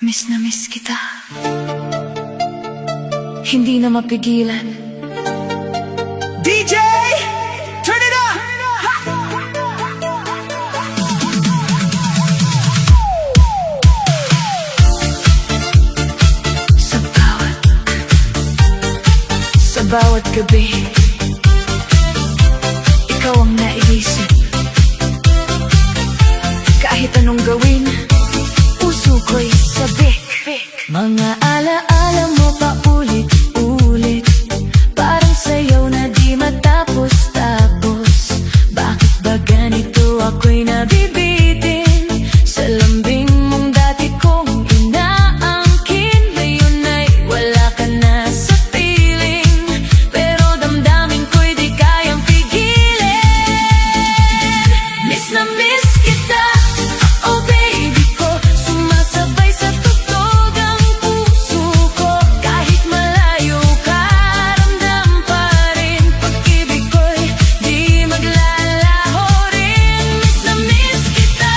Miss na miss kita, hindi na mapigilan. DJ, turn it up! Sa bawat gabi, ikaw ang naiisip. Kahit anong gawin, puso ko'y sabik. Mga alaala mo pa ulit-ulit, parang sayaw na di matapos-tapos. Bakit ba ganito ako'y nabibitin? Sa lambing mong dati kong inaangkin, ngayon ay wala ka na sa piling. Pero damdamin ko'y di kayang pigilin. Miss na miss kita, oh baby ko, sumasabay sa tugtog ang puso ko. Kahit malayo ka, ramdam pa rin, pag-ibig ko'y di maglalaho rin. Miss na miss kita,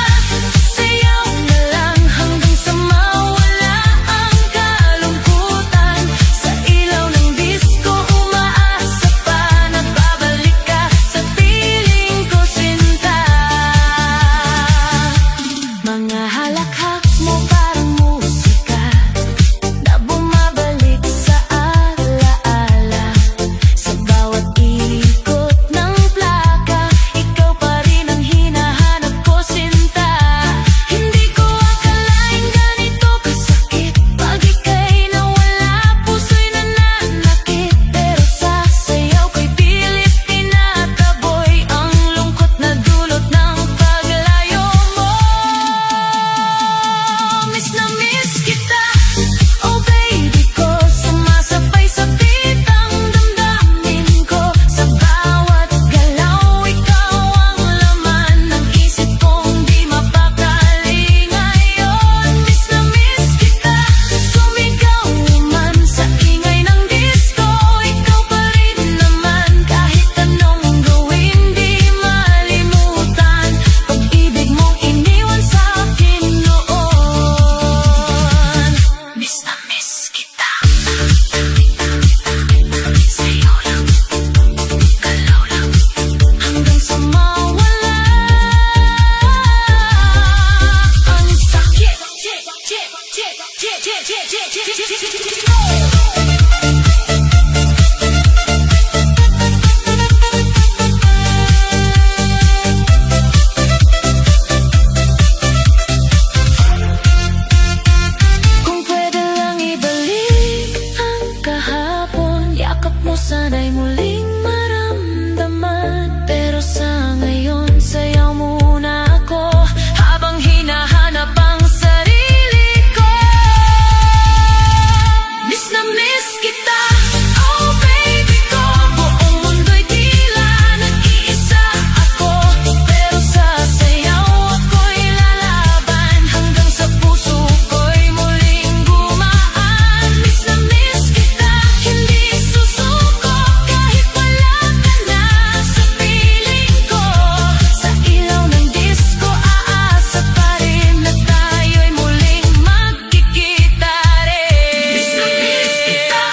sayaw na lang hanggang sa mawala ang kalungkutan. Sa ilaw ng disco, umaasa pa na babalik ka sa piling ko, sinta. Mga halakhak mo parang musika na bumabalik sa alaala. Sa bawat ikot ng plaka, ikaw pa rin ang hinahanap ko, sinta. Hindi ko akalain ganito kasakit, pag ika'y nawala, puso'y nananakit. Pero sa sayaw ko'y pilit tinataboy ang lungkot na dulot ng paglayo mo. Miss na miss kita, oh baby ko, sumasabay sa pitang damdamin ko. Sa bawat galaw, ikaw ang laman ng isip kong di mapakali ngayon. Miss na miss kita, sumigaw man sa ingay ng disco, ikaw pa rin naman. Kahit anong gawin, di malimutan pag-ibig mong iniwan sa akin noon. Miss na miss kita, sayo lang, galaw lang, hanggang sa mawala ang sakit. Kung pwede lang ibalik ang kahapon, yakap mo sana'y muling maramdaman. Pero sa ngayon, sayaw muna ako habang hinahanap ang sarili ko. Miss na miss kita, oh baby ko, buong mundo'y tila nag-iisa ako. Pero sa sayaw ako'y lalaban hanggang sa puso ko'y muling gumaan. Miss na miss kita, hindi susuko kahit wala ka na sa piling ko. Sa ilaw ng disco, aasa pa rin na tayo'y muling magkikita rin. Miss na miss kita,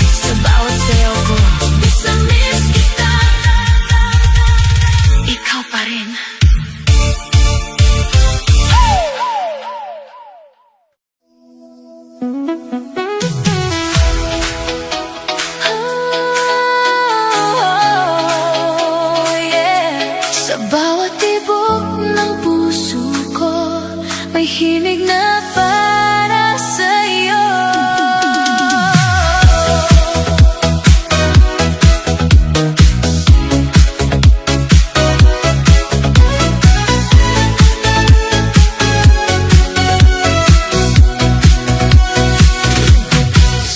sa bawat sayaw ko. Miss na miss kita, ikaw pa rin. Oh, yeah. Sa bawat tibok ng puso ko, may himig na para sa'yo.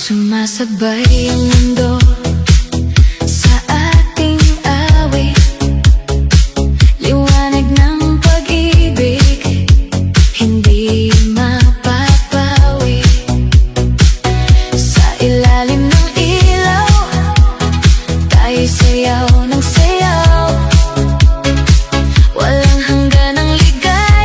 Sumasabay ang mundo sa ating awit, liwanag ng pag-ibig, hindi mapapawi. Sa ilalim ng ilaw, tayo'y sayaw ng sayaw. Walang hanggan ang ligaya.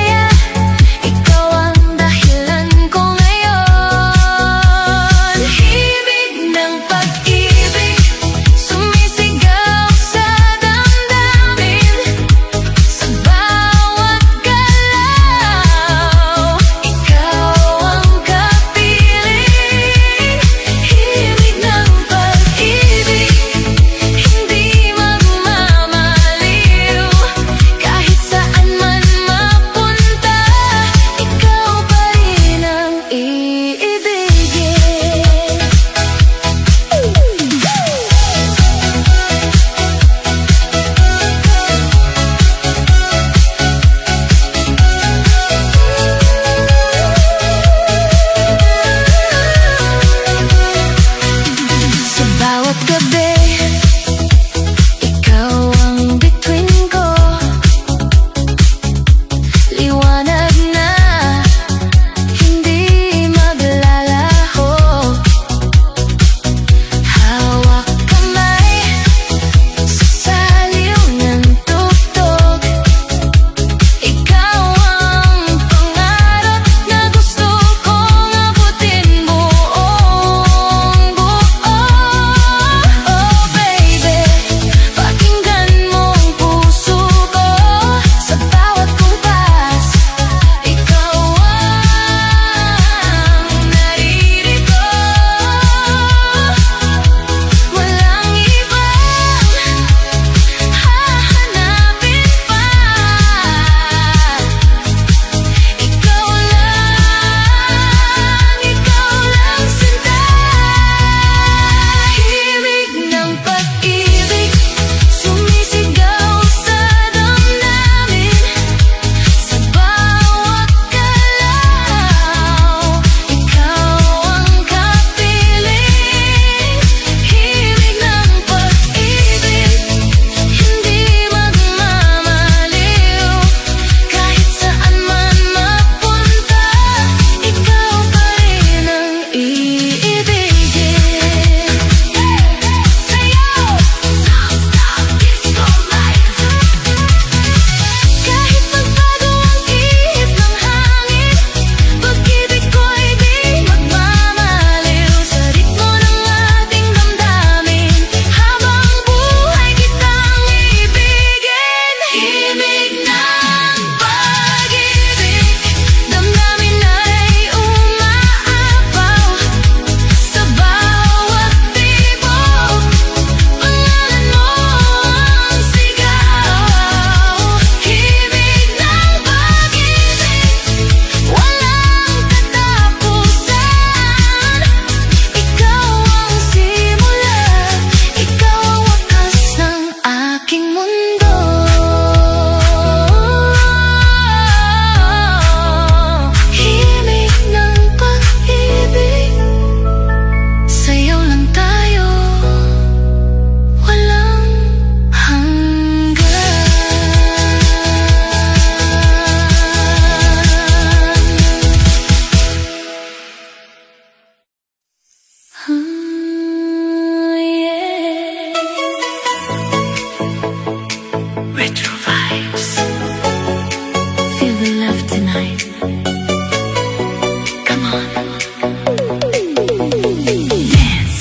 maliwanag na hindi maglalaho. Hawak kamay sa saliw ng tugtog. Ikaw ang pangarap na gusto kong abutin buong buo. Oh baby, pakinggan mo ang puso ko. Sa bawat kumpas, ikaw ang naririto. Walang ibang hahanapin pa. Ikaw lang sinta. Himig ng pag-ibig sumisigaw sa damdamin. Sa bawat galaw, ikaw ang kapiling. Himig ng pag-ibig, hindi magmamaliw. Kahit saan man mapunta, ikaw pa rin ang iibigin. Sayaw! Non-stop disco lights. Kahit magbago ang ihip ng hangin, pag-ibig ko'y di magmamaliw. Sa ritmo ng ating damdamin, habang buhay kitang ibigin. Himig ng pag-ibig, damdamin ay umaapaw. Sa bawat tibok, pangalan mo ang sigaw. Himig ng pag-ibig, walang katapusan. Ikaw ang simula, ikaw ang wakas ng aking mundo. Himig ng pag-ibig, sayaw lang tayo, walang hanggan. Yeah. Retro vibes. Feel the love tonight. Come on. Dance.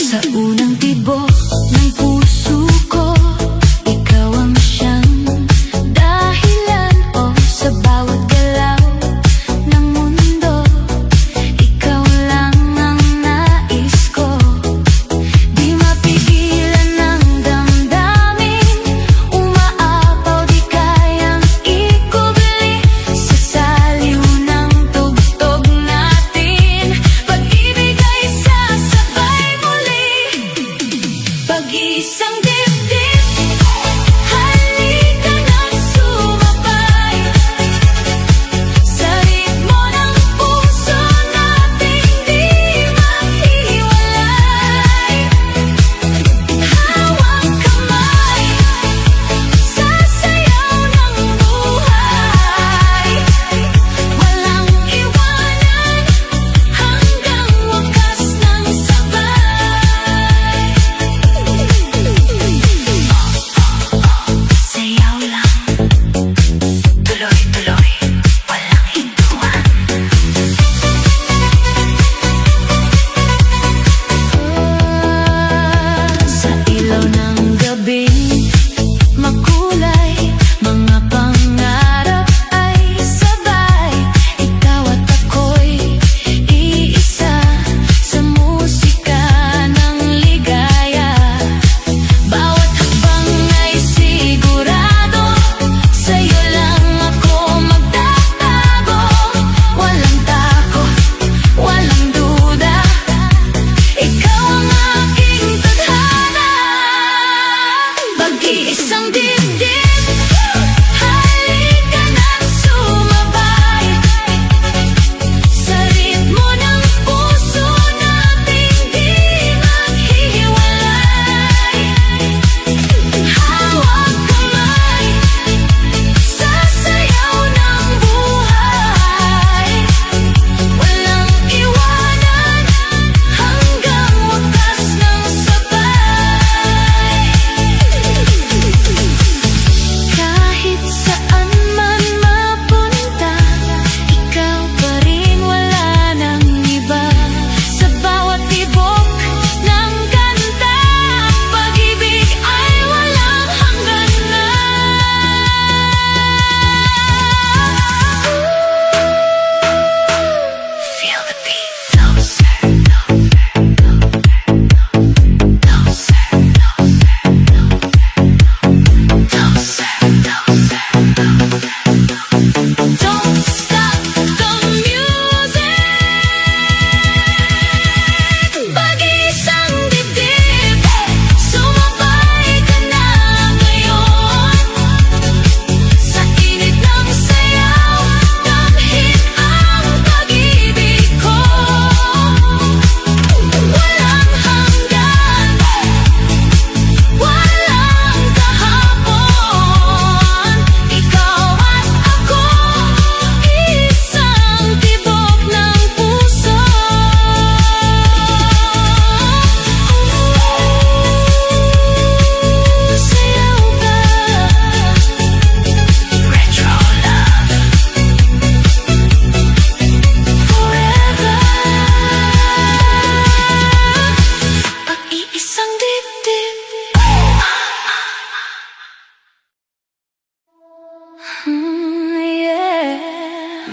Sa unang tibok ng puso ko, ikaw ang siyang dahilan. Oh, sa bawat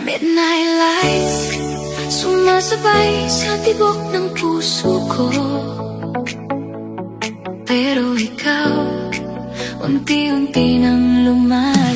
Midnight lights sumasabay sa tibok ng puso ko. Pero ikaw, unti-unti nang lumalabas.